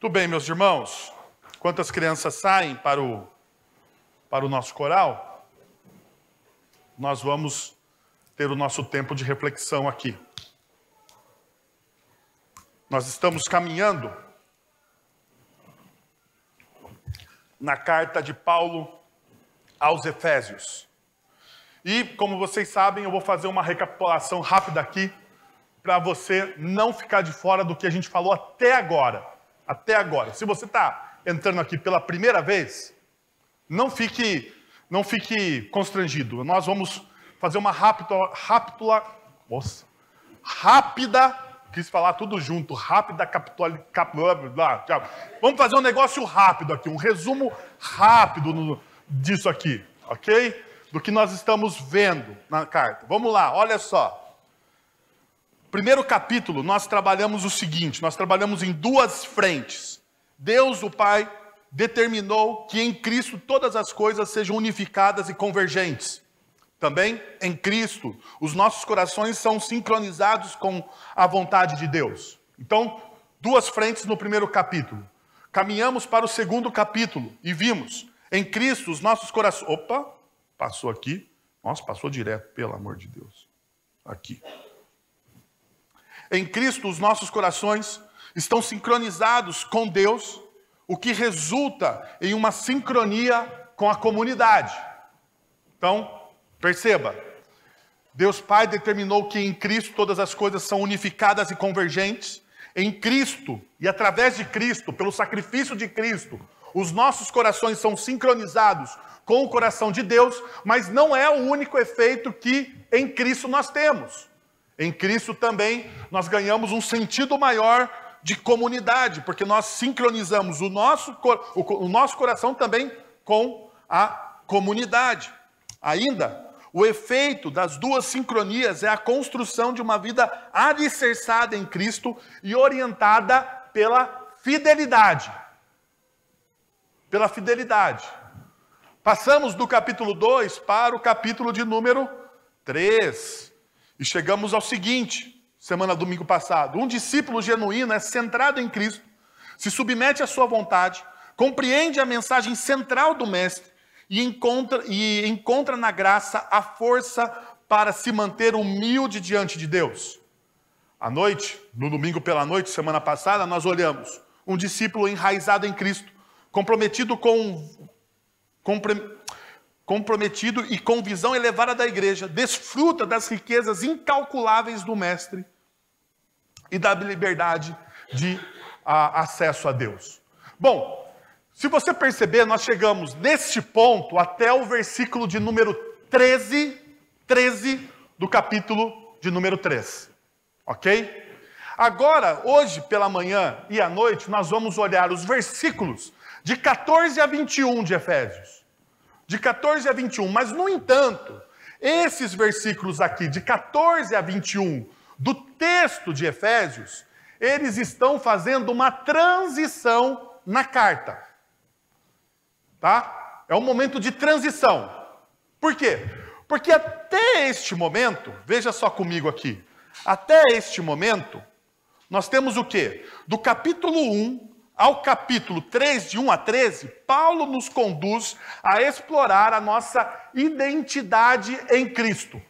Tudo bem, meus irmãos? Quantas crianças saem para o nosso coral? Nós vamos ter o nosso tempo de reflexão aqui. Nós estamos caminhando na carta de Paulo aos Efésios. E, como vocês sabem, eu vou fazer uma recapitulação rápida aqui, para você não ficar de fora do que a gente falou até agora. Até agora. Se você está entrando aqui pela primeira vez, não fique constrangido. Nós vamos fazer uma rápida, quis falar tudo junto, vamos fazer um negócio rápido aqui, um resumo rápido disso aqui, ok? Do que nós estamos vendo na carta. Vamos lá, olha só. Primeiro capítulo, nós trabalhamos o seguinte, nós trabalhamos em duas frentes. Deus, o Pai, determinou que em Cristo todas as coisas sejam unificadas e convergentes. Também, em Cristo, os nossos corações são sincronizados com a vontade de Deus. Então, duas frentes no primeiro capítulo. Caminhamos para o segundo capítulo e vimos, em Cristo, os nossos corações... Opa, passou aqui. Nossa, passou direto, pelo amor de Deus. Aqui. Em Cristo, os nossos corações estão sincronizados com Deus, o que resulta em uma sincronia com a comunidade. Então, perceba, Deus Pai determinou que em Cristo todas as coisas são unificadas e convergentes. Em Cristo, e através de Cristo, pelo sacrifício de Cristo, os nossos corações são sincronizados com o coração de Deus, mas não é o único efeito que em Cristo nós temos. Em Cristo também nós ganhamos um sentido maior de comunidade, porque nós sincronizamos o nosso coração também com a comunidade. Ainda, o efeito das duas sincronias é a construção de uma vida alicerçada em Cristo e orientada pela fidelidade. Pela fidelidade. Passamos do capítulo 2 para o capítulo de número 3. E chegamos ao seguinte, domingo passado. Um discípulo genuíno é centrado em Cristo, se submete à sua vontade, compreende a mensagem central do Mestre e encontra na graça a força para se manter humilde diante de Deus. À noite, no domingo pela noite, semana passada, nós olhamos um discípulo enraizado em Cristo, comprometido e com visão elevada da igreja, desfruta das riquezas incalculáveis do Mestre e da liberdade de acesso a Deus. Bom, se você perceber, nós chegamos neste ponto até o versículo de número 13 do capítulo de número 3. Ok? Agora, hoje pela manhã e à noite, nós vamos olhar os versículos de 14 a 21 de Efésios. De 14 a 21, mas no entanto, esses versículos aqui, de 14 a 21, do texto de Efésios, eles estão fazendo uma transição na carta. Tá? É um momento de transição. Por quê? Porque até este momento, veja só comigo aqui, até este momento, nós temos o quê? Do capítulo 1 ao capítulo 3, de 1 a 13, Paulo nos conduz a explorar a nossa identidade em Cristo.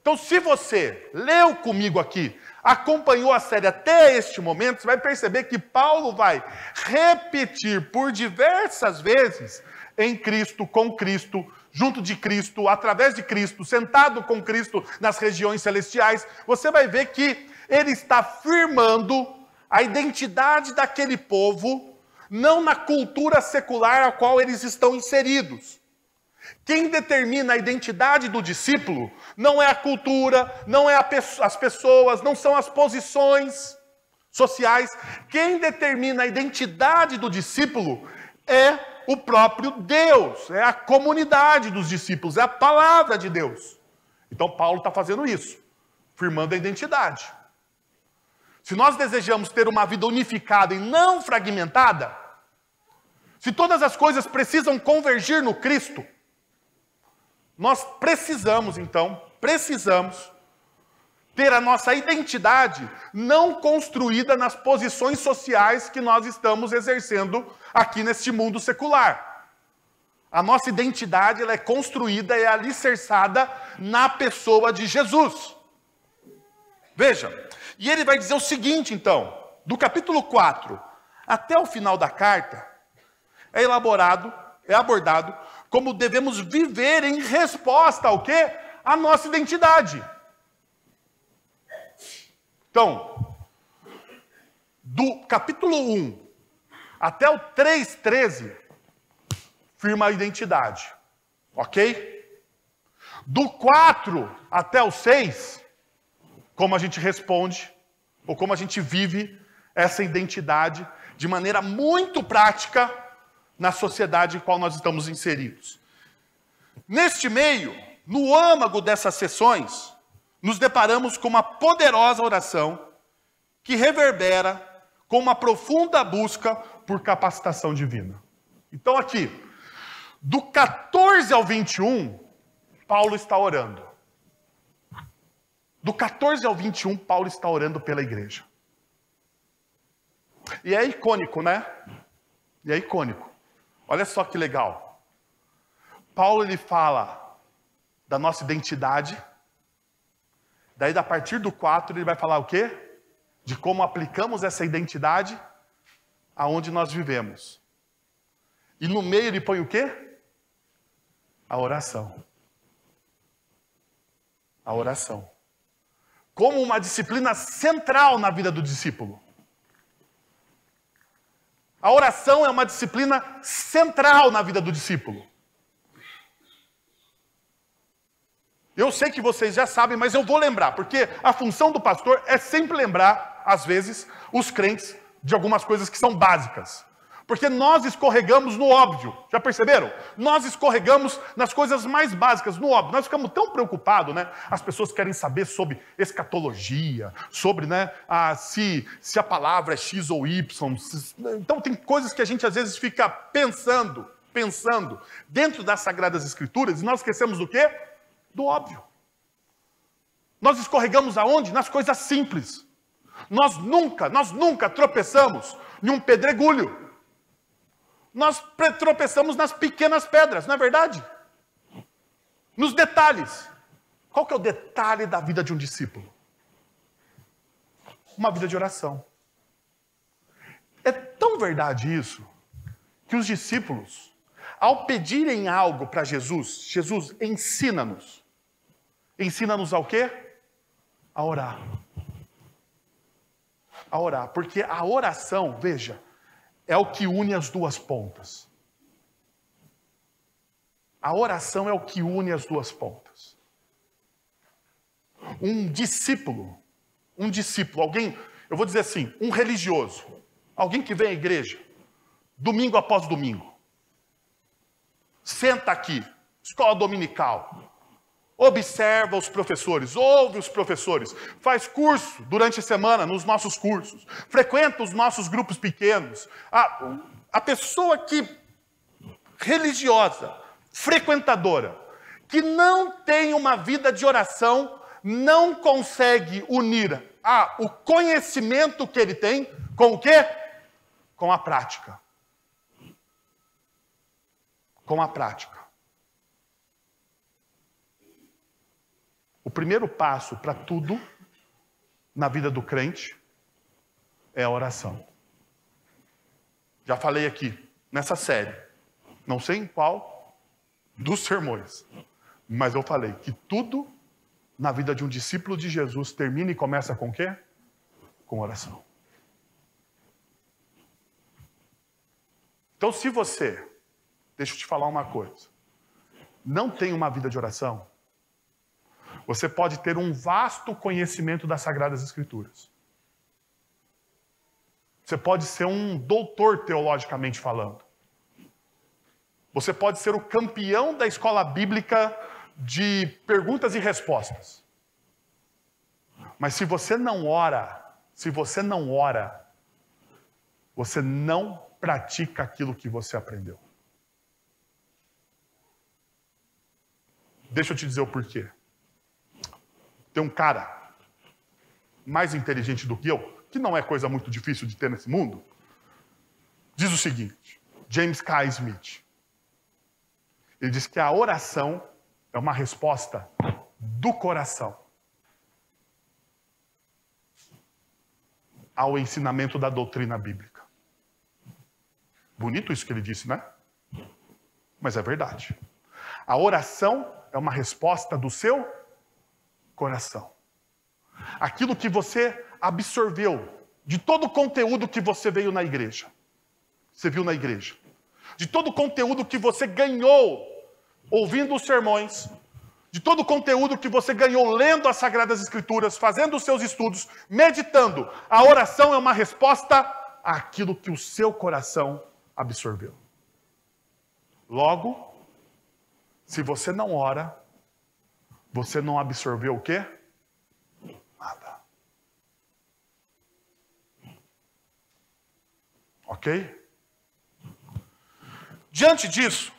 Então, se você leu comigo aqui, acompanhou a série até este momento, você vai perceber que Paulo vai repetir por diversas vezes em Cristo, com Cristo, junto de Cristo, através de Cristo, sentado com Cristo nas regiões celestiais. Você vai ver que ele está firmando a identidade daquele povo, não na cultura secular a qual eles estão inseridos. Quem determina a identidade do discípulo não é a cultura, não é as pessoas, não são as posições sociais. Quem determina a identidade do discípulo é o próprio Deus, é a comunidade dos discípulos, é a palavra de Deus. Então Paulo está fazendo isso, firmando a identidade. Se nós desejamos ter uma vida unificada e não fragmentada, se todas as coisas precisam convergir no Cristo, nós precisamos ter a nossa identidade não construída nas posições sociais que nós estamos exercendo aqui neste mundo secular. A nossa identidade ela é construída e alicerçada na pessoa de Jesus. Veja, e ele vai dizer o seguinte então, do capítulo 4 até o final da carta, é abordado como devemos viver em resposta ao quê? A nossa identidade. Então, do capítulo 1 até o 3:13, firma a identidade. Ok? Do 4 até o 6, como a gente responde, ou como a gente vive essa identidade de maneira muito prática na sociedade em qual nós estamos inseridos. Neste meio, no âmago dessas sessões, nos deparamos com uma poderosa oração que reverbera com uma profunda busca por capacitação divina. Então aqui, do 14 ao 21, Paulo está orando. Do 14 ao 21, Paulo está orando pela igreja. E é icônico, né? E é icônico. Olha só que legal. Paulo, ele fala da nossa identidade. Daí, a partir do 4, ele vai falar o quê? De como aplicamos essa identidade aonde nós vivemos. E no meio ele põe o quê? A oração. A oração. Como uma disciplina central na vida do discípulo. A oração é uma disciplina central na vida do discípulo. Eu sei que vocês já sabem, mas eu vou lembrar, porque a função do pastor é sempre lembrar, às vezes, os crentes de algumas coisas que são básicas. Porque nós escorregamos no óbvio, já perceberam? Nós escorregamos nas coisas mais básicas, no óbvio. Nós ficamos tão preocupados, né? As pessoas querem saber sobre escatologia, sobre, né, se a palavra é X ou Y. Então tem coisas que a gente às vezes fica pensando dentro das Sagradas Escrituras e nós esquecemos do quê? Do óbvio. Nós escorregamos aonde? Nas coisas simples. Nós nunca tropeçamos em um pedregulho. Nós tropeçamos nas pequenas pedras, não é verdade? Nos detalhes. Qual que é o detalhe da vida de um discípulo? Uma vida de oração. É tão verdade isso, que os discípulos, ao pedirem algo para Jesus, Jesus, ensina-nos. Ensina-nos ao quê? A orar. A orar. Porque a oração, veja, é o que une as duas pontas. A oração é o que une as duas pontas. Um discípulo, alguém, eu vou dizer assim, um religioso, alguém que vem à igreja, domingo após domingo, senta aqui, escola dominical, observa os professores, ouve os professores, faz curso durante a semana nos nossos cursos, frequenta os nossos grupos pequenos. A pessoa religiosa, frequentadora, que não tem uma vida de oração, não consegue unir o conhecimento que ele tem com o quê? Com a prática. Com a prática. O primeiro passo para tudo na vida do crente é a oração. Já falei aqui nessa série, não sei em qual dos sermões, mas eu falei que tudo na vida de um discípulo de Jesus termina e começa com o quê? Com oração. Então, se você, deixa eu te falar uma coisa, não tem uma vida de oração, você pode ter um vasto conhecimento das Sagradas Escrituras. Você pode ser um doutor teologicamente falando. Você pode ser o campeão da escola bíblica de perguntas e respostas. Mas se você não ora, você não pratica aquilo que você aprendeu. Deixa eu te dizer o porquê. Tem um cara mais inteligente do que eu, que não é coisa muito difícil de ter nesse mundo, diz o seguinte, James K. Smith. Ele diz que a oração é uma resposta do coração ao ensinamento da doutrina bíblica. Bonito isso que ele disse, né? Mas é verdade. A oração é uma resposta do seu coração. Aquilo que você absorveu de todo o conteúdo que você veio na igreja. Você viu na igreja. De todo o conteúdo que você ganhou ouvindo os sermões. De todo o conteúdo que você ganhou lendo as Sagradas Escrituras, fazendo os seus estudos, meditando. A oração é uma resposta àquilo que o seu coração absorveu. Logo, se você não ora, você não absorveu o quê? Nada. Ok? Diante disso,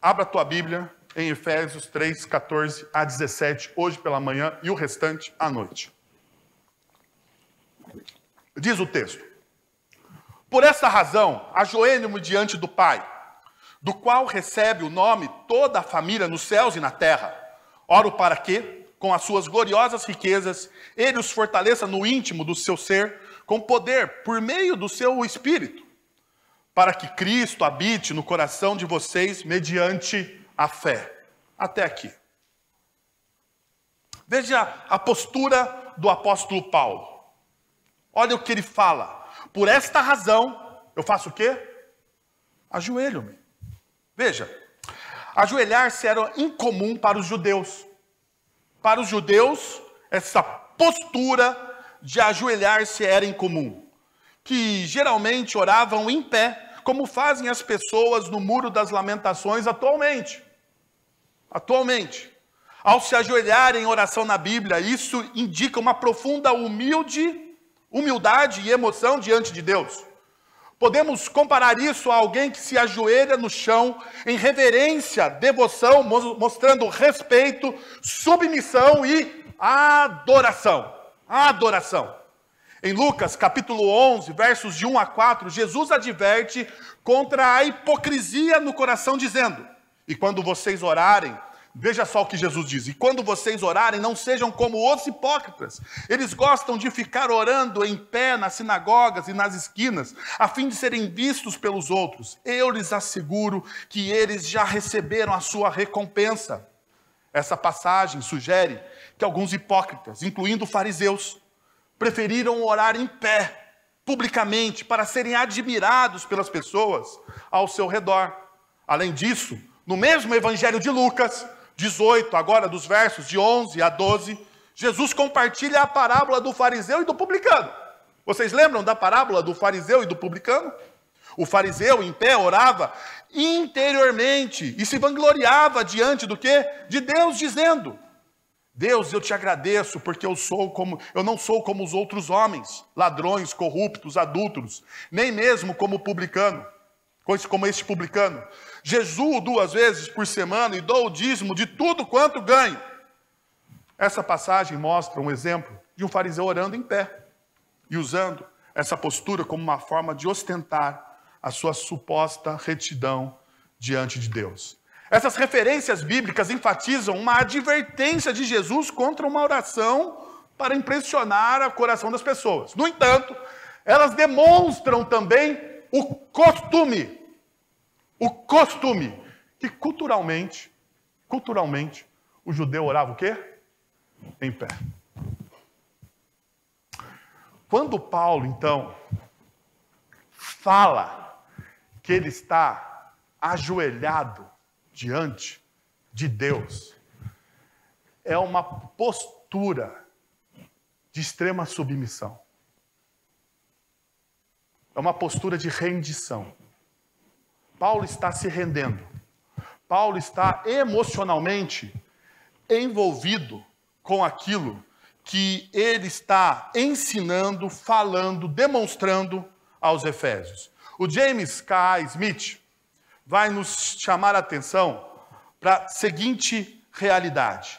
abra a tua Bíblia em Efésios 3, 14 a 17, hoje pela manhã e o restante à noite. Diz o texto: por essa razão, ajoelho-me diante do Pai, do qual recebe o nome toda a família nos céus e na terra. Oro para que, com as suas gloriosas riquezas, Ele os fortaleça no íntimo do seu ser, com poder, por meio do seu Espírito, para que Cristo habite no coração de vocês mediante a fé. Até aqui. Veja a postura do apóstolo Paulo. Olha o que ele fala. Por esta razão, eu faço o quê? Ajoelho-me. Veja, ajoelhar-se era incomum para os judeus. Para os judeus, essa postura de ajoelhar-se era incomum. Que geralmente oravam em pé, como fazem as pessoas no Muro das Lamentações atualmente. Ao se ajoelharem em oração na Bíblia, isso indica uma profunda humildade e emoção diante de Deus. Podemos comparar isso a alguém que se ajoelha no chão em reverência, devoção, mostrando respeito, submissão e adoração. Em Lucas, capítulo 11, versos de 1 a 4, Jesus adverte contra a hipocrisia no coração, dizendo, e quando vocês orarem, veja só o que Jesus diz, e quando vocês orarem, não sejam como os hipócritas. Eles gostam de ficar orando em pé nas sinagogas e nas esquinas, a fim de serem vistos pelos outros. Eu lhes asseguro que eles já receberam a sua recompensa. Essa passagem sugere que alguns hipócritas, incluindo fariseus, preferiram orar em pé, publicamente, para serem admirados pelas pessoas ao seu redor. Além disso, no mesmo Evangelho de Lucas 18, agora dos versos de 11 a 12, Jesus compartilha a parábola do fariseu e do publicano. Vocês lembram da parábola do fariseu e do publicano? O fariseu, em pé, orava interiormente e se vangloriava diante do quê? De Deus, dizendo: Deus, eu te agradeço porque eu não sou como os outros homens, ladrões, corruptos, adúlteros, nem mesmo como este publicano. Jejuo 2 vezes por semana e dou o dízimo de tudo quanto ganho. Essa passagem mostra um exemplo de um fariseu orando em pé e usando essa postura como uma forma de ostentar a sua suposta retidão diante de Deus. Essas referências bíblicas enfatizam uma advertência de Jesus contra uma oração para impressionar o coração das pessoas. No entanto, elas demonstram também o costume que culturalmente, o judeu orava o quê? Em pé. Quando Paulo, então, fala que ele está ajoelhado diante de Deus, é uma postura de extrema submissão. É uma postura de rendição. Paulo está se rendendo. Paulo está emocionalmente envolvido com aquilo que ele está ensinando, falando, demonstrando aos Efésios. O James K. Smith vai nos chamar a atenção para a seguinte realidade.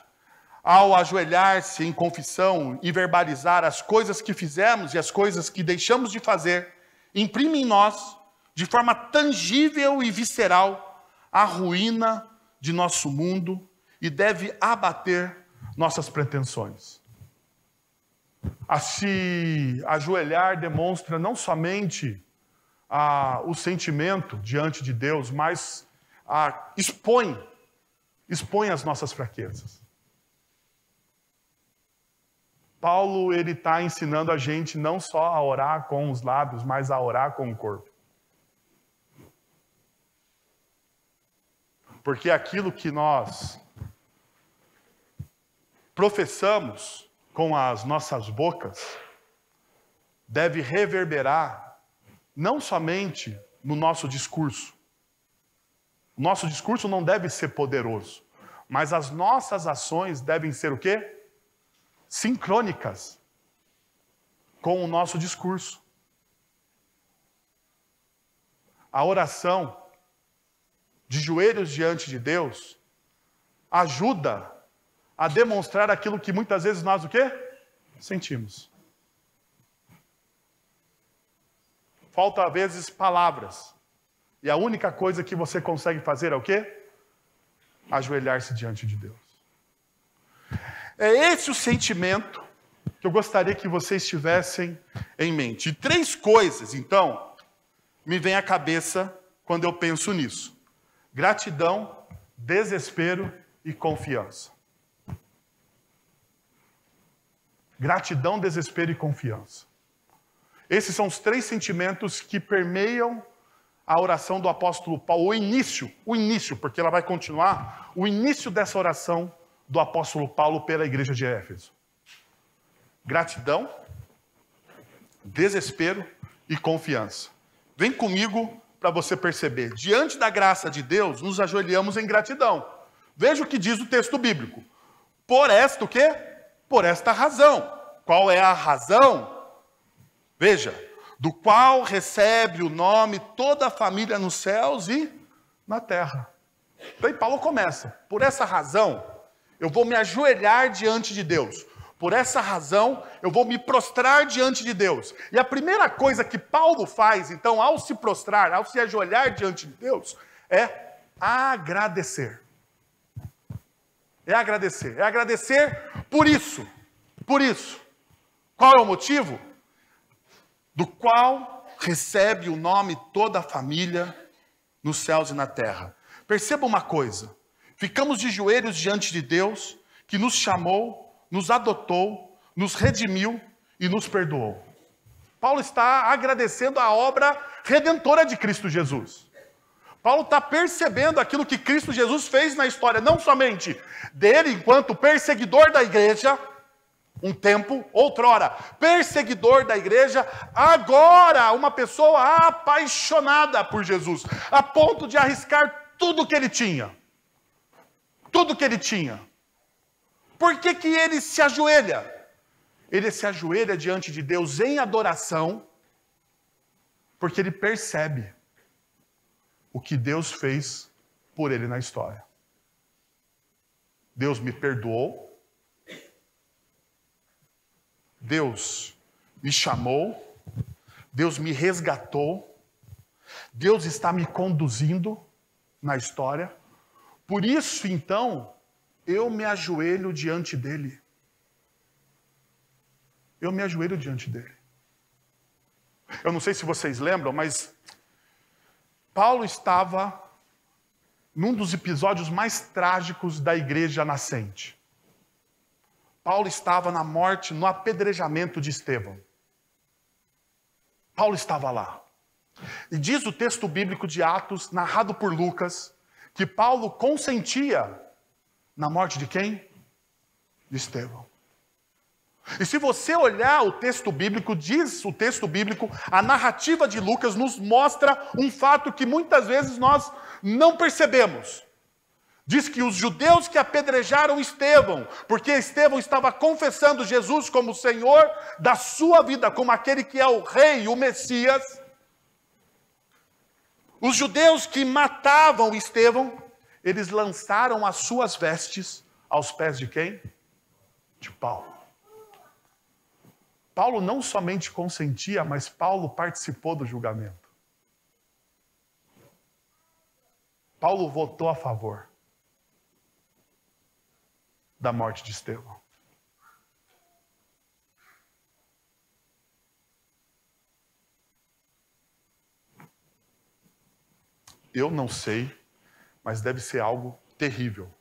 ao ajoelhar-se em confissão e verbalizar as coisas que fizemos e as coisas que deixamos de fazer, imprime em nós, de forma tangível e visceral, a ruína de nosso mundo e deve abater nossas pretensões. A se ajoelhar demonstra não somente o sentimento diante de Deus, mas expõe as nossas fraquezas. Paulo, ele está ensinando a gente não só a orar com os lábios, mas a orar com o corpo. Porque aquilo que nós professamos com as nossas bocas deve reverberar não somente no nosso discurso. O nosso discurso não deve ser poderoso, mas as nossas ações devem ser o quê? Sincrônicas com o nosso discurso. A oração de joelhos diante de Deus ajuda a demonstrar aquilo que muitas vezes nós o quê? Sentimos. Falta às vezes palavras. E a única coisa que você consegue fazer é o quê? Ajoelhar-se diante de Deus. É esse o sentimento que eu gostaria que vocês tivessem em mente. E 3 coisas, então, me vêm à cabeça quando eu penso nisso. Gratidão, desespero e confiança. Gratidão, desespero e confiança. Esses são os 3 sentimentos que permeiam a oração do apóstolo Paulo, o início, porque ela vai continuar, o início dessa oração do apóstolo Paulo pela igreja de Éfeso. Gratidão, desespero e confiança. Vem comigo para você perceber. Diante da graça de Deus, nos ajoelhamos em gratidão. Veja o que diz o texto bíblico. Por esta o quê? Por esta razão. Qual é a razão? Veja, do qual recebe o nome toda a família nos céus e na terra. Então Paulo começa. Por essa razão, eu vou me ajoelhar diante de Deus. Por essa razão, eu vou me prostrar diante de Deus. E a primeira coisa que Paulo faz, então, ao se prostrar, ao se ajoelhar diante de Deus, é agradecer. É agradecer. É agradecer por isso. Por isso. Qual é o motivo? Do qual recebe o nome toda a família nos céus e na terra. Perceba uma coisa. Ficamos de joelhos diante de Deus, que nos chamou, nos adotou, nos redimiu e nos perdoou. Paulo está agradecendo a obra redentora de Cristo Jesus. Paulo está percebendo aquilo que Cristo Jesus fez na história, não somente dele enquanto perseguidor da igreja, um tempo, outrora, perseguidor da igreja, agora uma pessoa apaixonada por Jesus, a ponto de arriscar tudo que ele tinha. Tudo que ele tinha. Por que que ele se ajoelha? Ele se ajoelha diante de Deus em adoração, porque ele percebe o que Deus fez por ele na história. Deus me perdoou, Deus me chamou, Deus me resgatou, Deus está me conduzindo na história. Por isso, então, eu me ajoelho diante dele. Eu me ajoelho diante dele. Eu não sei se vocês lembram, mas Paulo estava num dos episódios mais trágicos da igreja nascente. Paulo estava na morte, no apedrejamento de Estevão. Paulo estava lá. E diz o texto bíblico de Atos, narrado por Lucas, que Paulo consentia na morte de quem? De Estevão. E se você olhar o texto bíblico, diz o texto bíblico, a narrativa de Lucas nos mostra um fato que muitas vezes nós não percebemos. Diz que os judeus que apedrejaram Estevão, porque Estevão estava confessando Jesus como o Senhor da sua vida, como aquele que é o rei, o Messias. Os judeus que matavam Estevão, eles lançaram as suas vestes aos pés de quem? de Paulo. Paulo não somente consentia, mas Paulo participou do julgamento. Paulo votou a favor da morte de Estevão. Eu não sei, mas deve ser algo terrível.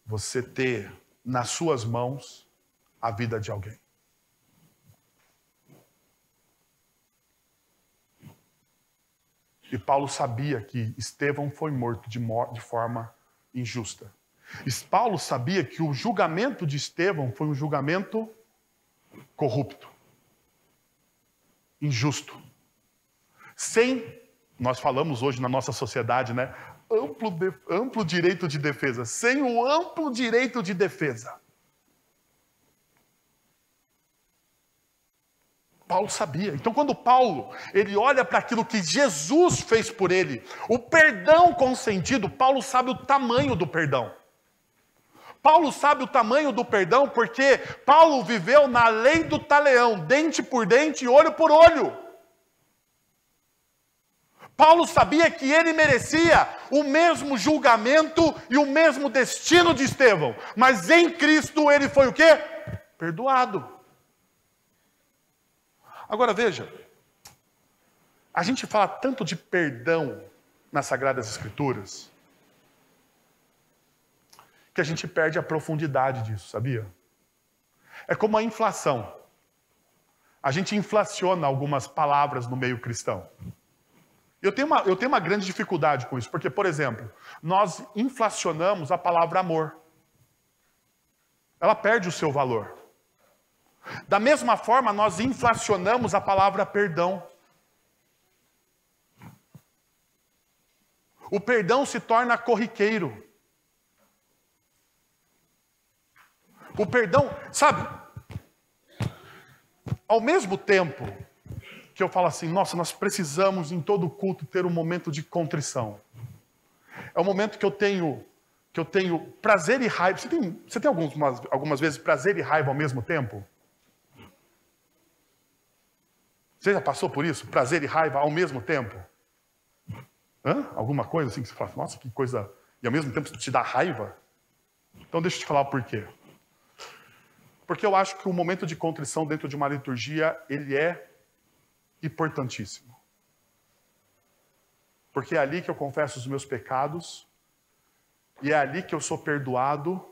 Você ter nas suas mãos a vida de alguém. E Paulo sabia que Estevão foi morto de forma injusta. E Paulo sabia que o julgamento de Estevão foi um julgamento corrupto, injusto. Nós falamos hoje na nossa sociedade, né? Amplo direito de defesa. Sem o amplo direito de defesa. Paulo sabia. Então, quando Paulo ele olha para aquilo que Jesus fez por ele, o perdão consentido, Paulo sabe o tamanho do perdão. Paulo sabe o tamanho do perdão porque Paulo viveu na lei do talião, dente por dente, olho por olho. Paulo sabia que ele merecia o mesmo julgamento e o mesmo destino de Estevão, mas em Cristo ele foi o quê? Perdoado. Agora veja, a gente fala tanto de perdão nas Sagradas Escrituras, que a gente perde a profundidade disso, sabia? É como a inflação. A gente inflaciona algumas palavras no meio cristão. Eu tenho uma grande dificuldade com isso, porque, por exemplo, nós inflacionamos a palavra amor. Ela perde o seu valor. Da mesma forma, nós inflacionamos a palavra perdão. O perdão se torna corriqueiro. O perdão, sabe? Ao mesmo tempo que eu falo assim, nossa, nós precisamos em todo culto ter um momento de contrição. É um momento que eu tenho prazer e raiva. Você tem algumas vezes prazer e raiva ao mesmo tempo? Você já passou por isso? Prazer e raiva ao mesmo tempo? Alguma coisa assim que você fala, nossa, que coisa... E ao mesmo tempo te dá raiva? Então deixa eu te falar o porquê. Porque eu acho que o momento de contrição dentro de uma liturgia, ele é importantíssimo. Porque é ali que eu confesso os meus pecados, e é ali que eu sou perdoado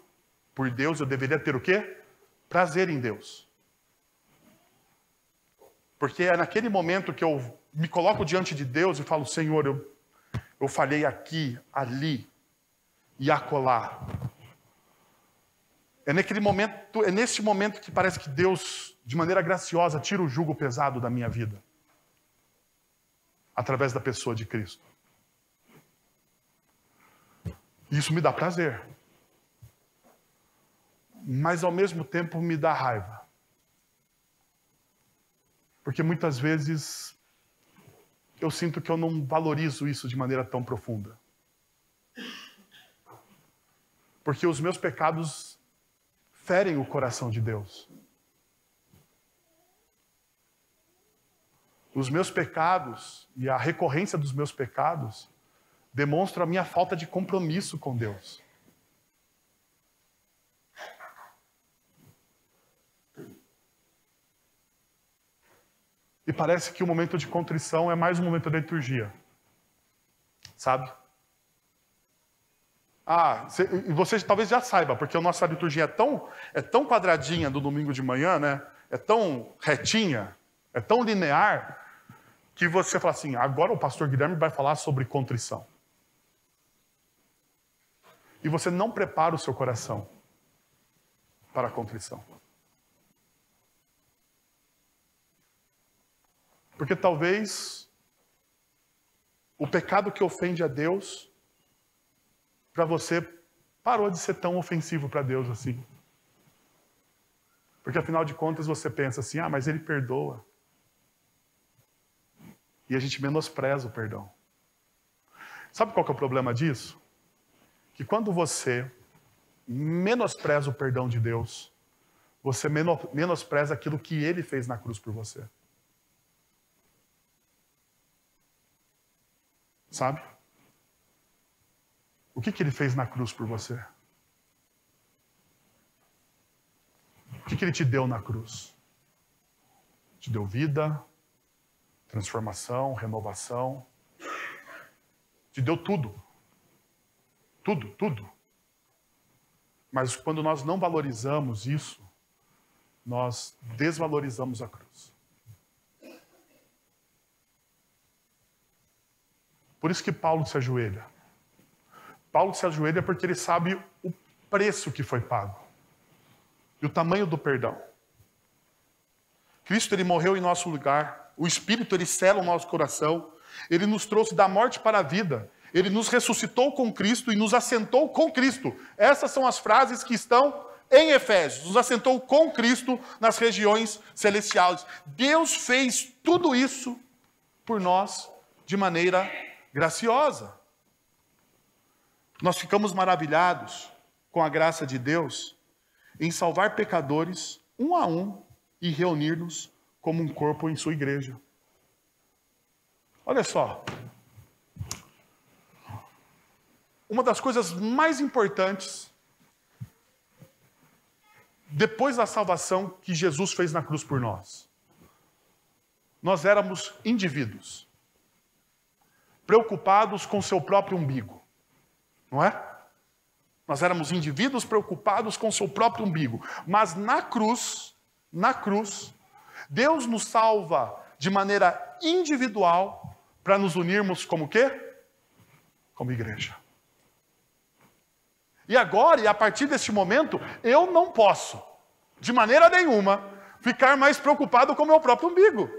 por Deus. Eu deveria ter o quê? Prazer em Deus. Porque é naquele momento que eu me coloco diante de Deus e falo, Senhor, eu falhei aqui, ali e acolá. É nesse momento que parece que Deus, de maneira graciosa, tira o jugo pesado da minha vida. Através da pessoa de Cristo. Isso me dá prazer. Mas ao mesmo tempo me dá raiva. Porque muitas vezes eu sinto que eu não valorizo isso de maneira tão profunda. Porque os meus pecados ferem o coração de Deus. Os meus pecados e a recorrência dos meus pecados demonstram a minha falta de compromisso com Deus. E parece que o momento de contrição é mais um momento da liturgia. Sabe? E você talvez já saiba, porque a nossa liturgia é tão quadradinha do domingo de manhã, né? É tão retinha, é tão linear, que você fala assim, agora o pastor Guilherme vai falar sobre contrição. E você não prepara o seu coração para a contrição. Porque talvez o pecado que ofende a Deus, para você, parou de ser tão ofensivo para Deus assim. Porque afinal de contas você pensa assim, mas ele perdoa. E a gente menospreza o perdão. Sabe qual que é o problema disso? Que quando você menospreza o perdão de Deus, você menospreza aquilo que Ele fez na cruz por você. Sabe? O que Ele fez na cruz por você? O que Ele te deu na cruz? Te deu vida, transformação, renovação. Te deu tudo. Tudo, tudo. Mas quando nós não valorizamos isso, nós desvalorizamos a cruz. Por isso que Paulo se ajoelha. Paulo se ajoelha porque ele sabe o preço que foi pago. E o tamanho do perdão. Cristo, ele morreu em nosso lugar. O Espírito, ele sela o nosso coração. Ele nos trouxe da morte para a vida. Ele nos ressuscitou com Cristo e nos assentou com Cristo. Essas são as frases que estão em Efésios. Nos assentou com Cristo nas regiões celestiais. Deus fez tudo isso por nós de maneira graciosa. Nós ficamos maravilhados com a graça de Deus em salvar pecadores um a um e reunir-nos como um corpo em sua igreja. Olha só. Uma das coisas mais importantes depois da salvação que Jesus fez na cruz por nós. Nós éramos indivíduos preocupados com seu próprio umbigo. Não é? Nós éramos indivíduos preocupados com seu próprio umbigo. Mas na cruz, Deus nos salva de maneira individual para nos unirmos como o quê? Como igreja. E agora, e a partir deste momento, eu não posso, de maneira nenhuma, ficar mais preocupado com o meu próprio umbigo.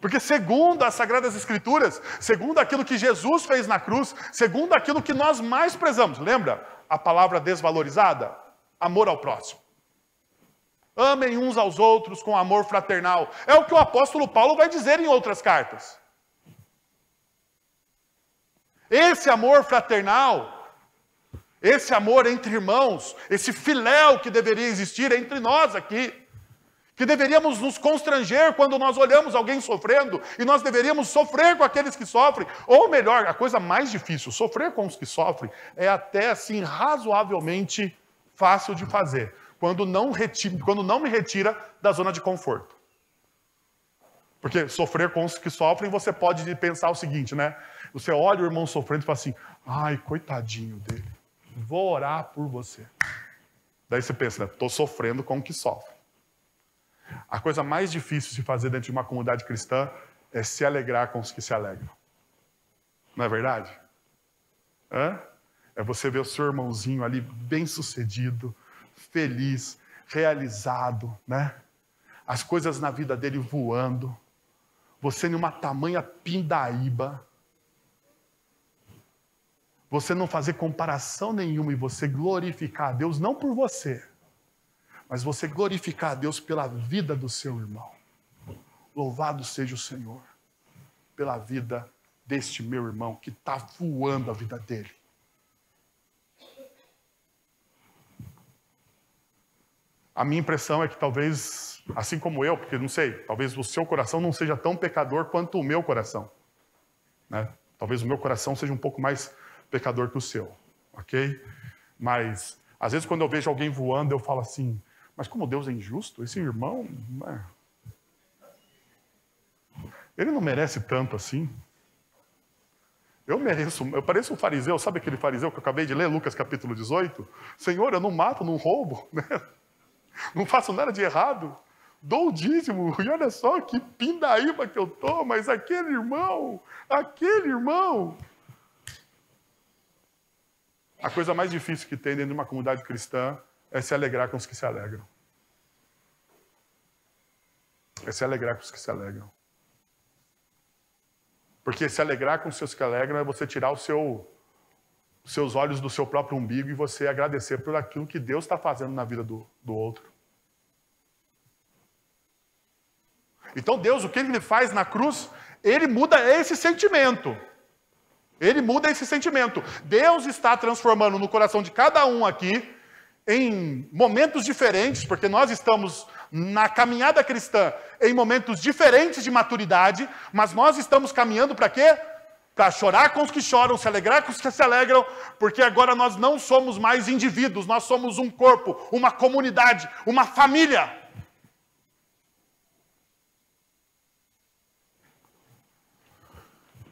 Porque segundo as Sagradas Escrituras, segundo aquilo que Jesus fez na cruz, segundo aquilo que nós mais prezamos, lembra a palavra desvalorizada? Amor ao próximo. Amem uns aos outros com amor fraternal. É o que o apóstolo Paulo vai dizer em outras cartas. Esse amor fraternal, esse amor entre irmãos, esse filéu que deveria existir entre nós aqui, que deveríamos nos constranger quando nós olhamos alguém sofrendo, e nós deveríamos sofrer com aqueles que sofrem, ou melhor, a coisa mais difícil, sofrer com os que sofrem, é até assim razoavelmente fácil de fazer, quando não me retira da zona de conforto. Porque sofrer com os que sofrem, você pode pensar o seguinte, né? Você olha o irmão sofrendo e fala assim, ai, coitadinho dele, vou orar por você. Daí você pensa, né? Estou sofrendo com o que sofre. A coisa mais difícil de se fazer dentro de uma comunidade cristã é se alegrar com os que se alegram. Não é verdade? É você ver o seu irmãozinho ali bem-sucedido, feliz, realizado, né? As coisas na vida dele voando. Você numa tamanha pindaíba. Você não fazer comparação nenhuma e você glorificar a Deus, não por você, mas você glorificar a Deus pela vida do seu irmão. Louvado seja o Senhor pela vida deste meu irmão que está voando a vida dele. A minha impressão é que talvez, assim como eu, porque não sei, talvez o seu coração não seja tão pecador quanto o meu coração. Né? Talvez o meu coração seja um pouco mais pecador que o seu, ok? Mas, às vezes quando eu vejo alguém voando, eu falo assim, mas como Deus é injusto, esse irmão, ele não merece tanto assim. Eu pareço um fariseu, sabe aquele fariseu que eu acabei de ler, Lucas capítulo 18? Senhor, eu não mato, não roubo, né? Não faço nada de errado, dou o dízimo, e olha só que pindaíba que eu tô, mas aquele irmão, a coisa mais difícil que tem dentro de uma comunidade cristã é se alegrar com os que se alegram. É se alegrar com os que se alegram. Porque se alegrar com os seus que alegram é você tirar os seus olhos do seu próprio umbigo e você agradecer por aquilo que Deus está fazendo na vida do outro. Então Deus, o que Ele faz na cruz, Ele muda esse sentimento. Ele muda esse sentimento. Deus está transformando no coração de cada um aqui, em momentos diferentes, porque nós estamos na caminhada cristã em momentos diferentes de maturidade, mas nós estamos caminhando para quê? Para chorar com os que choram, se alegrar com os que se alegram, porque agora nós não somos mais indivíduos, nós somos um corpo, uma comunidade, uma família.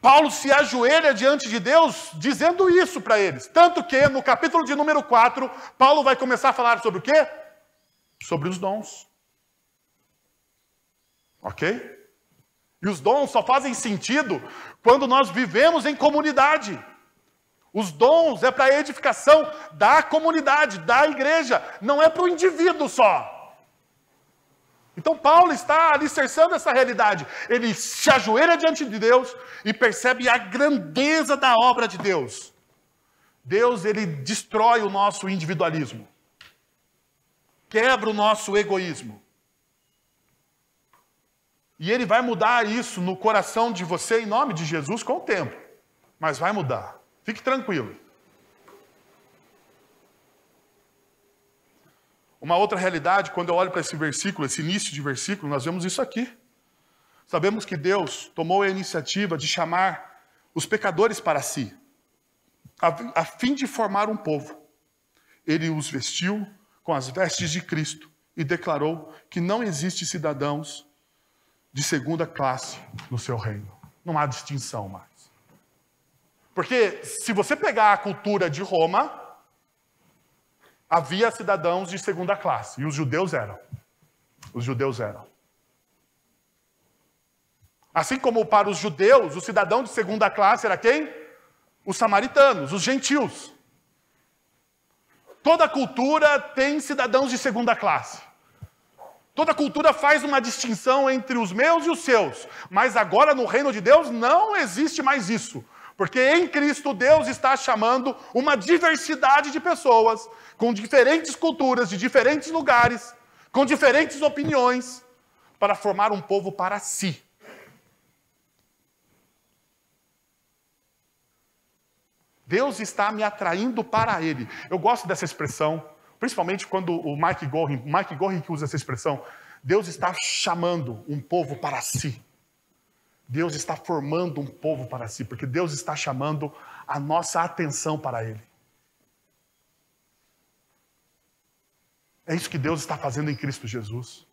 Paulo se ajoelha diante de Deus dizendo isso para eles. Tanto que no capítulo de número 4, Paulo vai começar a falar sobre o quê? Sobre os dons. Ok? E os dons só fazem sentido quando nós vivemos em comunidade. Os dons é para a edificação da comunidade, da igreja. Não é para o indivíduo só. Então Paulo está alicerçando essa realidade. Ele se ajoelha diante de Deus e percebe a grandeza da obra de Deus. Deus, ele destrói o nosso individualismo. Quebra o nosso egoísmo. E ele vai mudar isso no coração de você em nome de Jesus com o tempo. Mas vai mudar. Fique tranquilo. Uma outra realidade, quando eu olho para esse versículo, esse início de versículo, nós vemos isso aqui. Sabemos que Deus tomou a iniciativa de chamar os pecadores para si, a fim de formar um povo. Ele os vestiu com as vestes de Cristo e declarou que não existe cidadãos de segunda classe no seu reino. Não há distinção mais. Porque se você pegar a cultura de Roma, havia cidadãos de segunda classe, e os judeus eram. Os judeus eram. Assim como para os judeus, o cidadão de segunda classe era quem? Os samaritanos, os gentios. Toda cultura tem cidadãos de segunda classe. Toda cultura faz uma distinção entre os meus e os seus. Mas agora no reino de Deus não existe mais isso. Porque em Cristo Deus está chamando uma diversidade de pessoas, com diferentes culturas, de diferentes lugares, com diferentes opiniões, para formar um povo para si. Deus está me atraindo para Ele. Eu gosto dessa expressão, principalmente quando o Mike Gorin que usa essa expressão. Deus está chamando um povo para si. Deus está formando um povo para si, porque Deus está chamando a nossa atenção para Ele. É isso que Deus está fazendo em Cristo Jesus.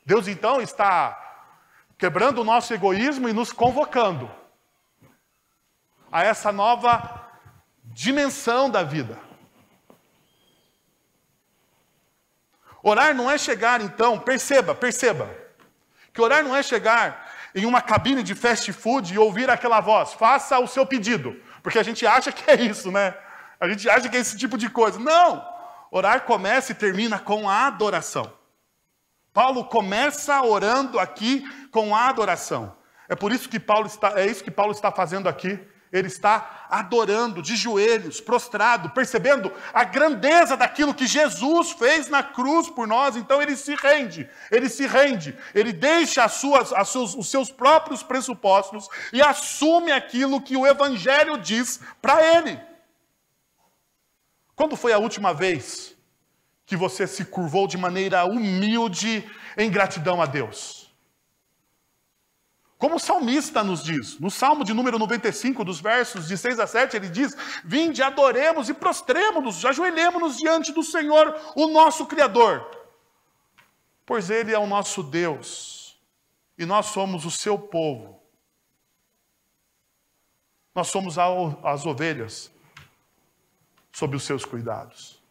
Deus então está quebrando o nosso egoísmo e nos convocando a essa nova dimensão da vida. Orar não é chegar então, perceba, que orar não é chegar em uma cabine de fast food e ouvir aquela voz, faça o seu pedido. Porque a gente acha que é isso, né? A gente acha que é esse tipo de coisa. Não! Orar começa e termina com a adoração. Paulo começa orando aqui com a adoração. É por isso que isso que Paulo está fazendo aqui. Ele está adorando de joelhos, prostrado, percebendo a grandeza daquilo que Jesus fez na cruz por nós. Então ele se rende, ele deixa os seus próprios pressupostos e assume aquilo que o Evangelho diz para ele. Quando foi a última vez que você se curvou de maneira humilde em gratidão a Deus? Como o salmista nos diz, no Salmo de número 95, dos versos de 6 a 7, ele diz: vinde, adoremos e prostremo-nos, ajoelhemo-nos diante do Senhor, o nosso Criador. Pois Ele é o nosso Deus, e nós somos o seu povo. Nós somos as ovelhas sob os seus cuidados.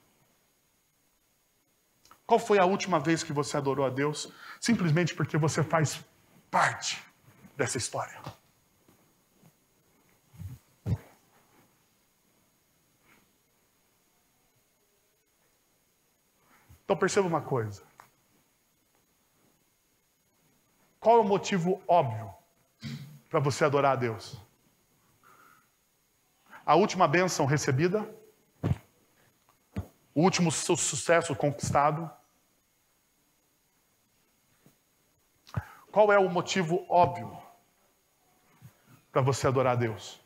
Qual foi a última vez que você adorou a Deus? Simplesmente porque você faz parte dessa história. Então perceba uma coisa. Qual é o motivo óbvio para você adorar a Deus? A última bênção recebida? O último sucesso conquistado? Qual é o motivo óbvio? para você adorar a Deus?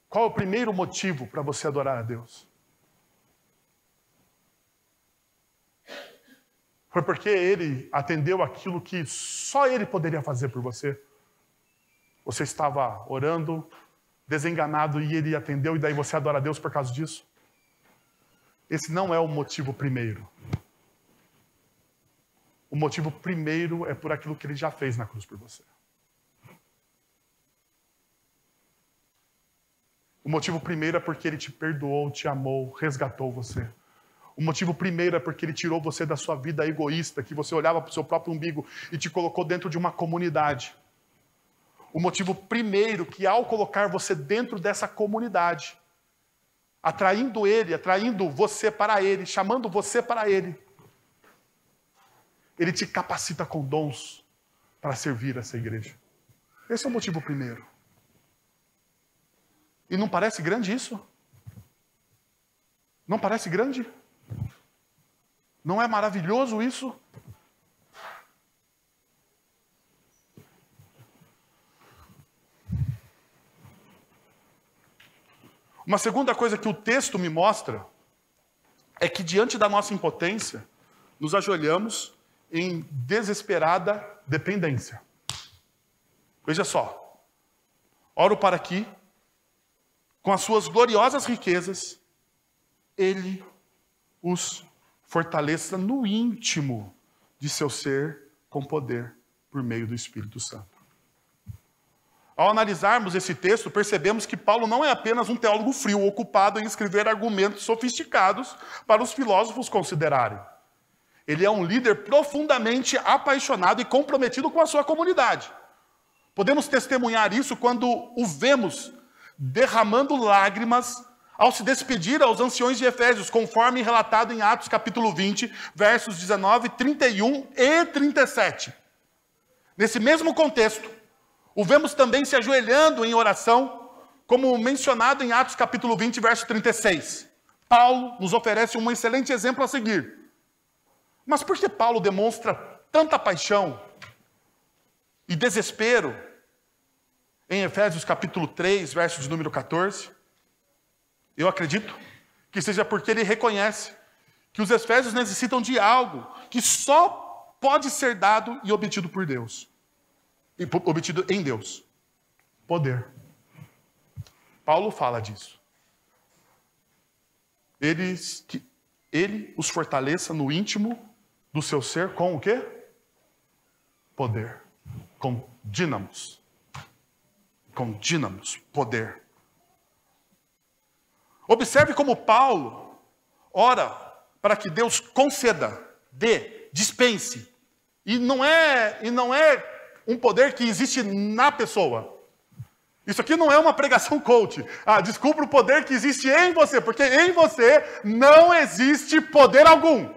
Qual é o primeiro motivo para você adorar a Deus? Foi porque Ele atendeu aquilo que só Ele poderia fazer por você? Você estava orando, desenganado, e Ele atendeu, e daí você adora a Deus por causa disso? Esse não é o motivo primeiro. O motivo primeiro é por aquilo que Ele já fez na cruz por você. O motivo primeiro é porque Ele te perdoou, te amou, resgatou você. O motivo primeiro é porque Ele tirou você da sua vida egoísta, que você olhava para o seu próprio umbigo e te colocou dentro de uma comunidade. O motivo primeiro que, ao colocar você dentro dessa comunidade, atraindo Ele, atraindo você para Ele, chamando você para Ele, Ele te capacita com dons para servir essa igreja. Esse é o motivo primeiro. E não parece grande isso? Não parece grande? Não é maravilhoso isso? Uma segunda coisa que o texto me mostra é que diante da nossa impotência, nos ajoelhamos em desesperada dependência. Veja só. Oro para que, com as suas gloriosas riquezas, Ele os fortaleça no íntimo de seu ser com poder por meio do Espírito Santo. Ao analisarmos esse texto, percebemos que Paulo não é apenas um teólogo frio, ocupado em escrever argumentos sofisticados para os filósofos considerarem. Ele é um líder profundamente apaixonado e comprometido com a sua comunidade. Podemos testemunhar isso quando o vemos derramando lágrimas ao se despedir aos anciões de Efésios, conforme relatado em Atos capítulo 20, versos 19, 31 e 37. Nesse mesmo contexto, o vemos também se ajoelhando em oração, como mencionado em Atos capítulo 20, verso 36. Paulo nos oferece um excelente exemplo a seguir. Mas por que Paulo demonstra tanta paixão e desespero em Efésios capítulo 3, verso de número 14? Eu acredito que seja porque ele reconhece que os efésios necessitam de algo que só pode ser dado e obtido por Deus. E obtido em Deus. Poder. Paulo fala disso. Ele os fortaleça no íntimo do seu ser com o quê? Poder. Com dínamos. Com dínamos, poder. Observe como Paulo ora para que Deus conceda, dê, dispense. E não é um poder que existe na pessoa. Isso aqui não é uma pregação coach. Descubra o poder que existe em você, porque em você não existe poder algum.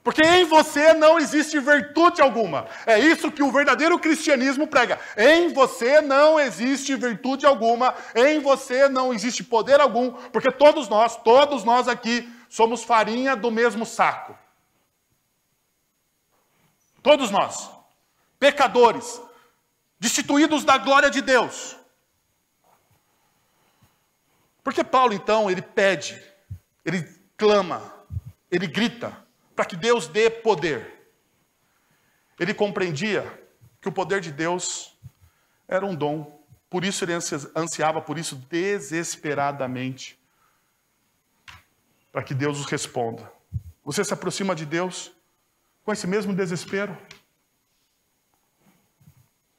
Porque em você não existe virtude alguma. É isso que o verdadeiro cristianismo prega. Em você não existe virtude alguma. Em você não existe poder algum. Porque todos nós aqui somos farinha do mesmo saco. Todos nós. Pecadores. Destituídos da glória de Deus. Porque Paulo, então, ele pede, ele clama, ele grita para que Deus dê poder. Ele compreendia que o poder de Deus era um dom. Por isso ele ansiava por isso desesperadamente. Para que Deus os responda. Você se aproxima de Deus com esse mesmo desespero?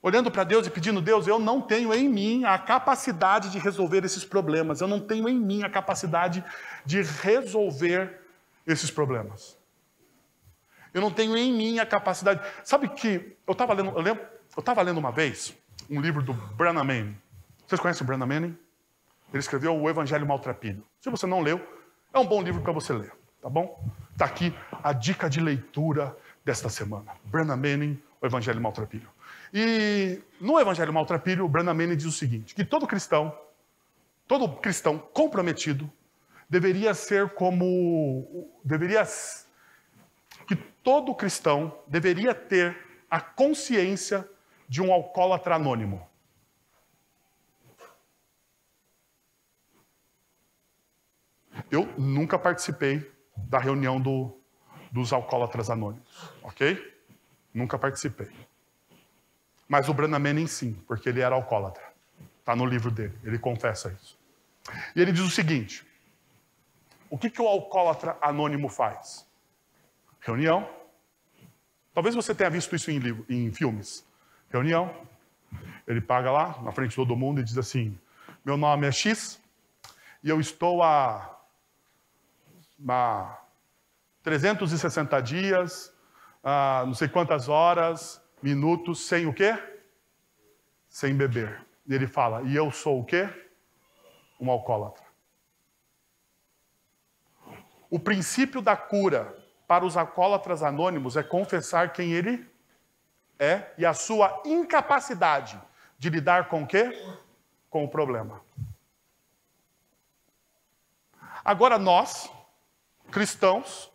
Olhando para Deus e pedindo, Deus, eu não tenho em mim a capacidade de resolver esses problemas. Eu não tenho em mim a capacidade de resolver esses problemas. Eu não tenho em mim a capacidade... Sabe que eu estava lendo uma vez um livro do Branham Manning. Vocês conhecem o Branham Manning? Ele escreveu o Evangelho Maltrapilho. Se você não leu, é um bom livro para você ler, tá bom? Está aqui a dica de leitura desta semana. Branham Manning, o Evangelho Maltrapilho. E no Evangelho Maltrapilho, o Branham Manning diz o seguinte, que todo cristão comprometido que todo cristão deveria ter a consciência de um alcoólatra anônimo? Eu nunca participei da reunião dos alcoólatras anônimos, ok? Nunca participei. Mas o Branham Manning sim, porque ele era alcoólatra. Está no livro dele, ele confessa isso. E ele diz o seguinte: o que o alcoólatra anônimo faz? Reunião. Talvez você tenha visto isso em filmes. Reunião. Ele paga lá, na frente de todo mundo, e diz assim: meu nome é X, e eu estou há 360 dias, não sei quantas horas, minutos, sem o quê? Sem beber. E ele fala: e eu sou o quê? Um alcoólatra. O princípio da cura para os alcoólatras anônimos é confessar quem ele é e a sua incapacidade de lidar com o quê? Com o problema. Agora nós, cristãos,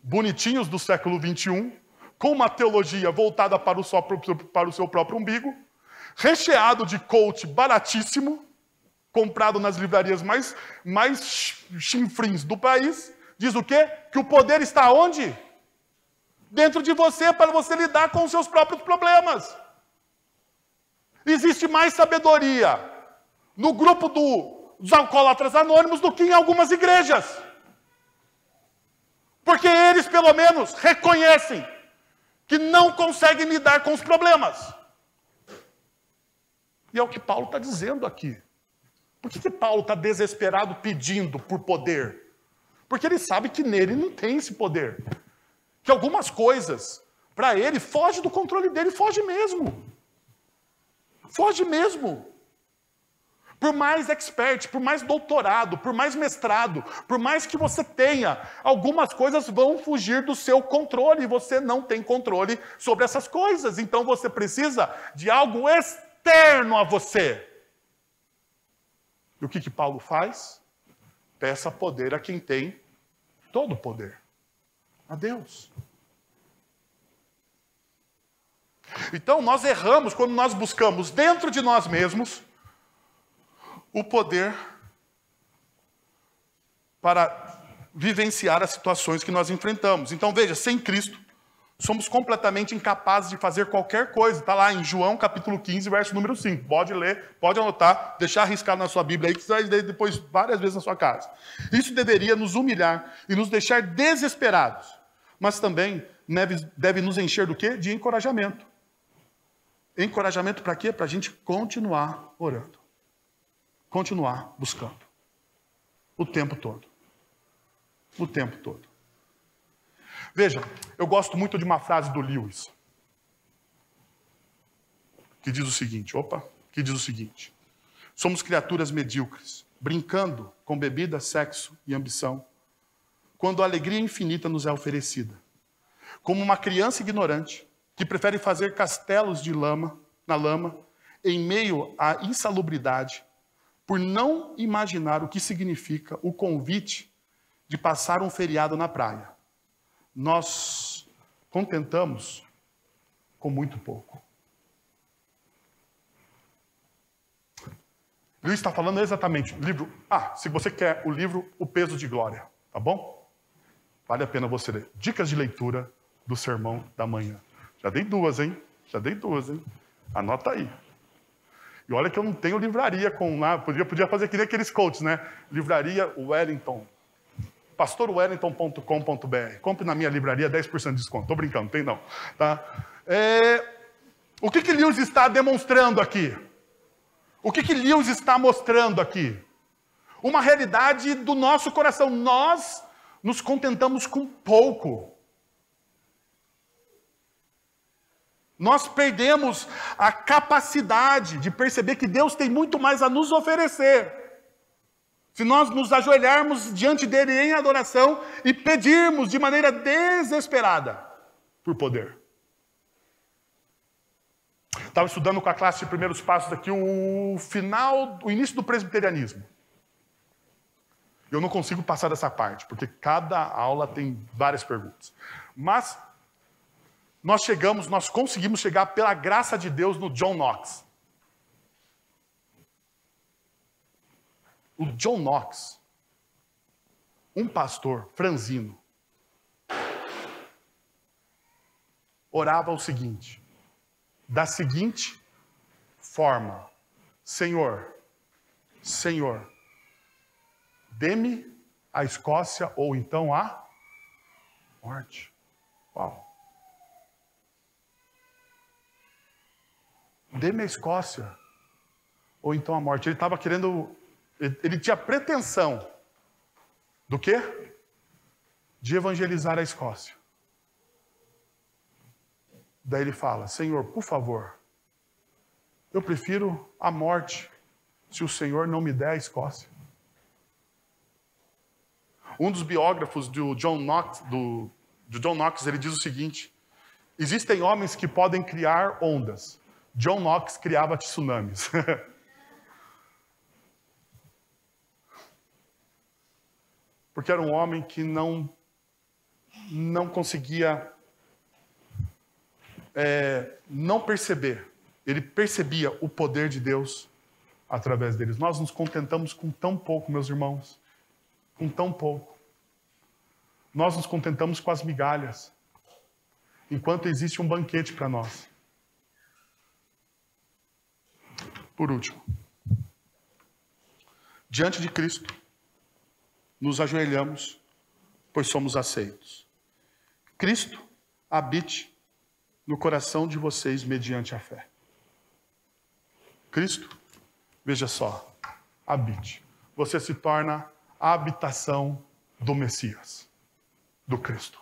bonitinhos do século XXI, com uma teologia voltada para o seu próprio umbigo, recheado de coach baratíssimo, comprado nas livrarias mais chinfrins do país, diz o quê? Que o poder está onde? Dentro de você, para você lidar com os seus próprios problemas. Existe mais sabedoria no grupo dos alcoólatras anônimos do que em algumas igrejas. Porque eles, pelo menos, reconhecem que não conseguem lidar com os problemas. E é o que Paulo está dizendo aqui. Por que Paulo está desesperado pedindo por poder? Porque ele sabe que nele não tem esse poder. Que algumas coisas, para ele, foge do controle dele, foge mesmo. Foge mesmo. Por mais expert, por mais doutorado, por mais mestrado, por mais que você tenha, algumas coisas vão fugir do seu controle. E você não tem controle sobre essas coisas. Então você precisa de algo externo a você. E o que Paulo faz? Peça poder a quem tem todo o poder. A Deus. Então nós erramos quando nós buscamos dentro de nós mesmos o poder para vivenciar as situações que nós enfrentamos. Então veja, sem Cristo, somos completamente incapazes de fazer qualquer coisa. Está lá em João capítulo 15, verso número 5. Pode ler, pode anotar, deixar arriscado na sua Bíblia aí, que você vai ler depois várias vezes na sua casa. Isso deveria nos humilhar e nos deixar desesperados. Mas também deve nos encher do quê? De encorajamento. Encorajamento para quê? Para a gente continuar orando. Continuar buscando. O tempo todo. O tempo todo. Veja, eu gosto muito de uma frase do Lewis. Que diz o seguinte, somos criaturas medíocres, brincando com bebida, sexo e ambição, quando a alegria infinita nos é oferecida. Como uma criança ignorante, que prefere fazer castelos de lama, na lama, em meio à insalubridade, por não imaginar o que significa o convite de passar um feriado na praia. Nós contentamos com muito pouco. Luiz está falando exatamente, livro. Se você quer o livro O Peso de Glória, tá bom? Vale a pena você ler. Dicas de leitura do Sermão da Manhã. Já dei duas, hein? Anota aí. E olha que eu não tenho livraria com lá, podia fazer que nem aqueles coaches, né? Livraria Wellington. pastorwellington.com.br. Compre na minha livraria, 10% de desconto. Tô brincando, não tem não. Tá? O que Lewis está demonstrando aqui? O que Lewis está mostrando aqui? Uma realidade do nosso coração. Nós nos contentamos com pouco. Nós perdemos a capacidade de perceber que Deus tem muito mais a nos oferecer. Se nós nos ajoelharmos diante dele em adoração e pedirmos de maneira desesperada por poder. Estava estudando com a classe de primeiros passos aqui o início do presbiterianismo. Eu não consigo passar dessa parte, porque cada aula tem várias perguntas. Mas nós conseguimos chegar pela graça de Deus no John Knox. O John Knox, um pastor franzino, orava o seguinte, da seguinte forma: Senhor, dê-me a Escócia ou então a morte. Uau. Dê-me a Escócia ou então a morte. Ele estava querendo, ele tinha pretensão do quê? De evangelizar a Escócia. Daí ele fala: Senhor, por favor, eu prefiro a morte se o Senhor não me der a Escócia. Um dos biógrafos do John Knox, ele diz o seguinte: existem homens que podem criar ondas. John Knox criava tsunamis. Porque era um homem que não conseguia não perceber. Ele percebia o poder de Deus através deles. Nós nos contentamos com tão pouco, meus irmãos. Com tão pouco. Nós nos contentamos com as migalhas, enquanto existe um banquete para nós. Por último, diante de Cristo, nos ajoelhamos, pois somos aceitos. Cristo habite no coração de vocês mediante a fé. Cristo, veja só, habite. Você se torna a habitação do Messias, do Cristo.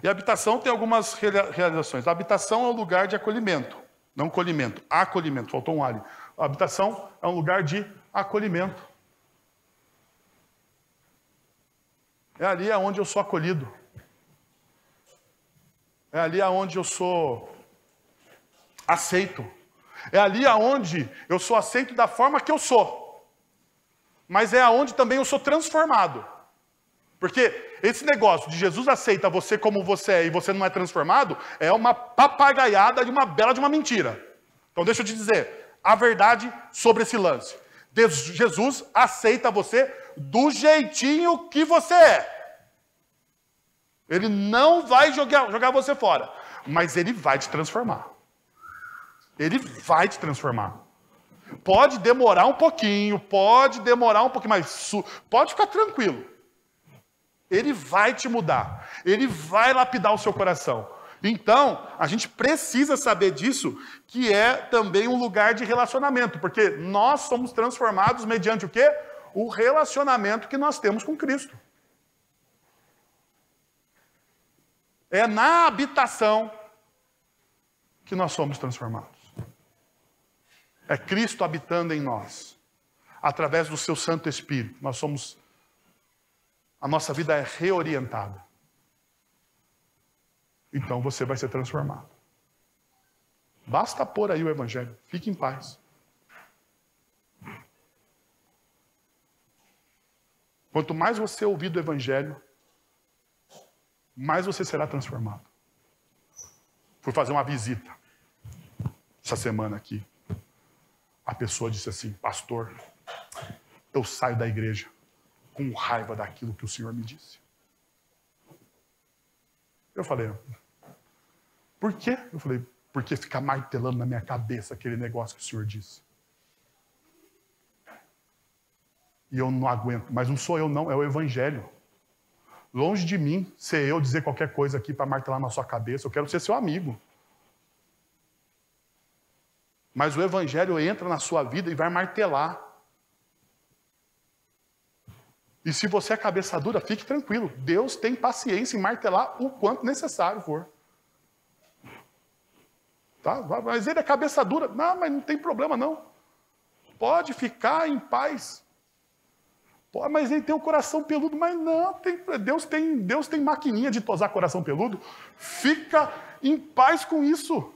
E a habitação tem algumas realizações. A habitação é um lugar de acolhimento, não colhimento, acolhimento, faltou um ali. A habitação é um lugar de acolhimento. É ali onde eu sou acolhido. É ali onde eu sou aceito. É ali onde eu sou aceito da forma que eu sou. Mas é onde também eu sou transformado. Porque esse negócio de Jesus aceita você como você é e você não é transformado, é uma papagaiada de uma bela de uma mentira. Então deixa eu te dizer a verdade sobre esse lance. Jesus aceita você do jeitinho que você é. Ele não vai jogar você fora, mas ele vai te transformar. Ele vai te transformar. Pode demorar um pouquinho, mas pode ficar tranquilo. Ele vai te mudar. Ele vai lapidar o seu coração. Então, a gente precisa saber disso, que é também um lugar de relacionamento, porque nós somos transformados mediante o quê? O relacionamento que nós temos com Cristo. É na habitação que nós somos transformados. É Cristo habitando em nós. Através do seu Santo Espírito. A nossa vida é reorientada. Então você vai ser transformado. Basta pôr aí o Evangelho. Fique em paz. Quanto mais você ouvir do Evangelho, mais você será transformado. Fui fazer uma visita essa semana aqui. A pessoa disse assim: pastor, eu saio da igreja com raiva daquilo que o Senhor me disse. Eu falei: por quê? Eu falei: porque fica martelando na minha cabeça aquele negócio que o Senhor disse. E eu não aguento. Mas não sou eu não, é o Evangelho. Longe de mim ser eu dizer qualquer coisa aqui para martelar na sua cabeça. Eu quero ser seu amigo. Mas o Evangelho entra na sua vida e vai martelar. E se você é cabeça dura, fique tranquilo. Deus tem paciência em martelar o quanto necessário for. Tá? Mas ele é cabeça dura. Não, mas não tem problema não. Pode ficar em paz. Pô, mas ele tem o coração peludo. Mas não, Deus tem maquininha de tosar coração peludo. Fica em paz com isso.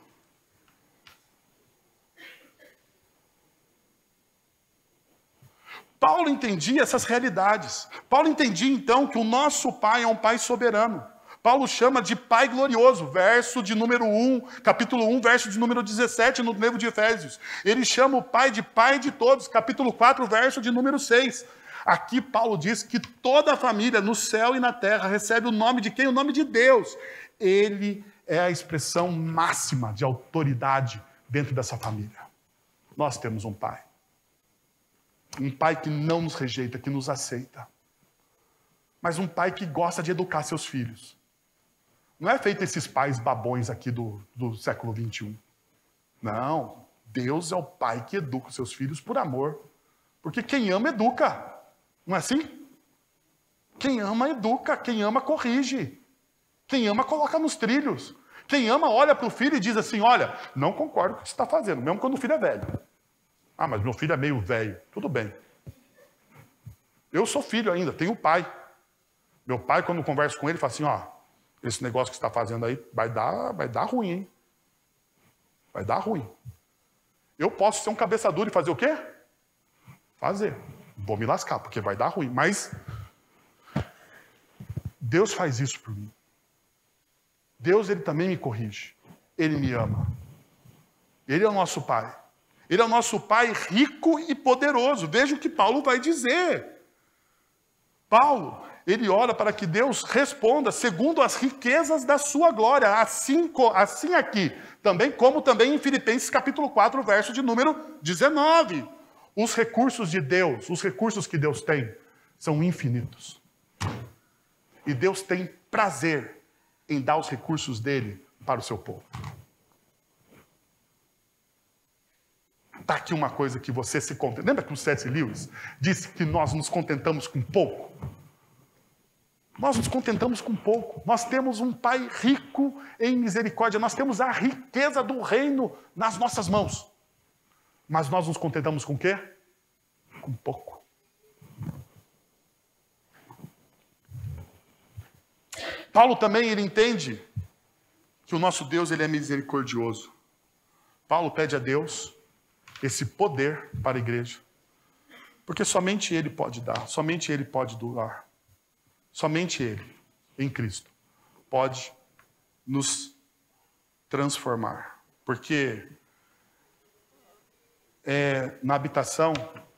Paulo entendia essas realidades. Paulo entendia, então, que o nosso Pai é um Pai soberano. Paulo chama de Pai glorioso, verso de número 1, capítulo 1, verso de número 17, no livro de Efésios. Ele chama o Pai de todos, capítulo 4, verso de número 6. Aqui Paulo diz que toda a família, no céu e na terra, recebe o nome de quem? O nome de Deus. Ele é a expressão máxima de autoridade dentro dessa família. Nós temos um Pai. Um Pai que não nos rejeita, que nos aceita. Mas um Pai que gosta de educar seus filhos. Não é feito esses pais babões aqui do século XXI. Não. Deus é o Pai que educa os seus filhos por amor. Porque quem ama, educa. Não é assim? Quem ama, educa. Quem ama, corrige. Quem ama, coloca nos trilhos. Quem ama, olha para o filho e diz assim, olha, não concordo com o que você está fazendo, mesmo quando o filho é velho. Ah, mas meu filho é meio velho. Tudo bem. Eu sou filho ainda, tenho pai. Meu pai, quando eu converso com ele, fala assim, ó, esse negócio que você está fazendo aí vai dar ruim, hein? Vai dar ruim. Eu posso ser um cabeça dura e fazer o quê? Fazer. Vou me lascar, porque vai dar ruim. Mas Deus faz isso por mim. Deus, Ele também me corrige. Ele me ama. Ele é o nosso Pai. Ele é o nosso Pai rico e poderoso. Veja o que Paulo vai dizer. Paulo, ele ora para que Deus responda segundo as riquezas da sua glória. Assim aqui, também como também em Filipenses capítulo 4, verso de número 19. Os recursos de Deus, os recursos que Deus tem, são infinitos. E Deus tem prazer em dar os recursos dele para o seu povo. Está aqui uma coisa que você se contenta. Lembra que o C.S. Lewis disse que nós nos contentamos com pouco? Nós nos contentamos com pouco. Nós temos um Pai rico em misericórdia. Nós temos a riqueza do reino nas nossas mãos. Mas nós nos contentamos com o quê? Com pouco. Paulo também, ele entende que o nosso Deus, ele é misericordioso. Paulo pede a Deus esse poder para a igreja. Porque somente Ele pode dar, somente Ele pode doar. Somente Ele, em Cristo, pode nos transformar. Porque na habitação,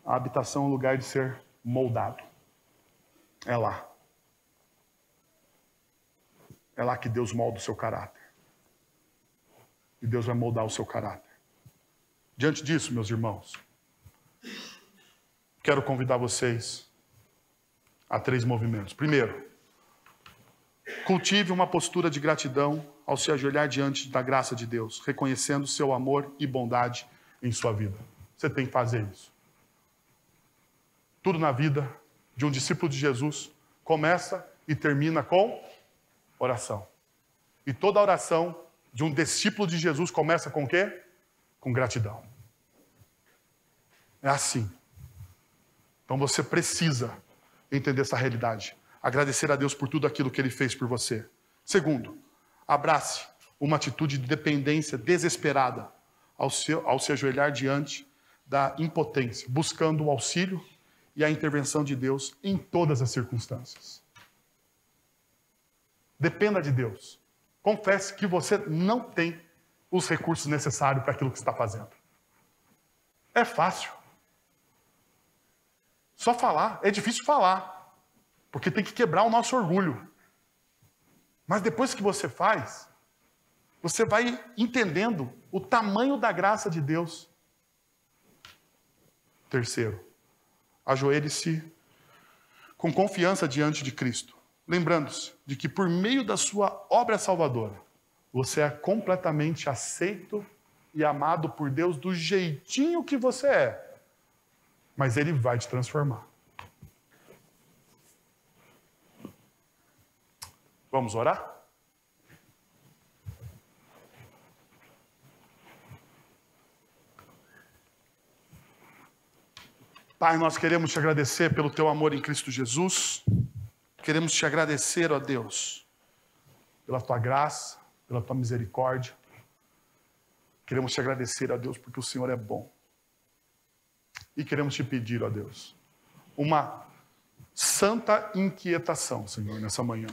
a habitação é um lugar de ser moldado. É lá. É lá que Deus molda o seu caráter. E Deus vai moldar o seu caráter. Diante disso, meus irmãos, quero convidar vocês a 3 movimentos. Primeiro, cultive uma postura de gratidão ao se ajoelhar diante da graça de Deus, reconhecendo seu amor e bondade em sua vida. Você tem que fazer isso. Tudo na vida de um discípulo de Jesus começa e termina com oração. E toda oração de um discípulo de Jesus começa com o quê? Com gratidão. É assim. Então você precisa entender essa realidade. Agradecer a Deus por tudo aquilo que Ele fez por você. Segundo, abrace uma atitude de dependência desesperada ao se ajoelhar diante da impotência, buscando o auxílio e a intervenção de Deus em todas as circunstâncias. Dependa de Deus. Confesse que você não tem os recursos necessários para aquilo que está fazendo. É fácil. Só falar. É difícil falar. Porque tem que quebrar o nosso orgulho. Mas depois que você faz, você vai entendendo o tamanho da graça de Deus. Terceiro, ajoelhe-se com confiança diante de Cristo, lembrando-se de que por meio da sua obra salvadora, você é completamente aceito e amado por Deus do jeitinho que você é. Mas Ele vai te transformar. Vamos orar? Pai, nós queremos te agradecer pelo teu amor em Cristo Jesus. Queremos te agradecer, ó Deus, pela tua graça, pela tua misericórdia. Queremos te agradecer, ó Deus, porque o Senhor é bom. E queremos te pedir, ó Deus, uma santa inquietação, Senhor, nessa manhã.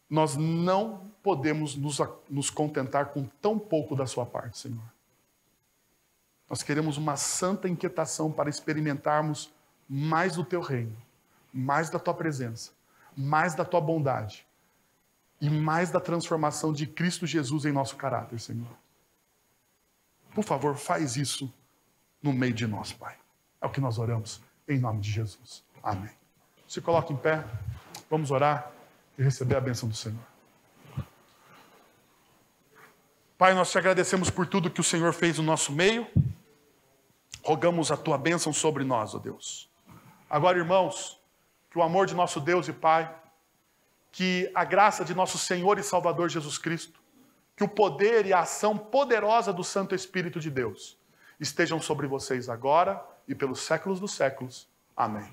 Nós não podemos nos contentar com tão pouco da sua parte, Senhor. Nós queremos uma santa inquietação para experimentarmos mais do teu reino, mais da tua presença, mais da tua bondade e mais da transformação de Cristo Jesus em nosso caráter, Senhor. Por favor, faz isso no meio de nós, Pai. É o que nós oramos, em nome de Jesus. Amém. Se coloque em pé, vamos orar e receber a bênção do Senhor. Pai, nós te agradecemos por tudo que o Senhor fez no nosso meio. Rogamos a tua bênção sobre nós, ó Deus. Agora, irmãos, que o amor de nosso Deus e Pai, que a graça de nosso Senhor e Salvador Jesus Cristo, que o poder e a ação poderosa do Santo Espírito de Deus estejam sobre vocês agora e pelos séculos dos séculos. Amém.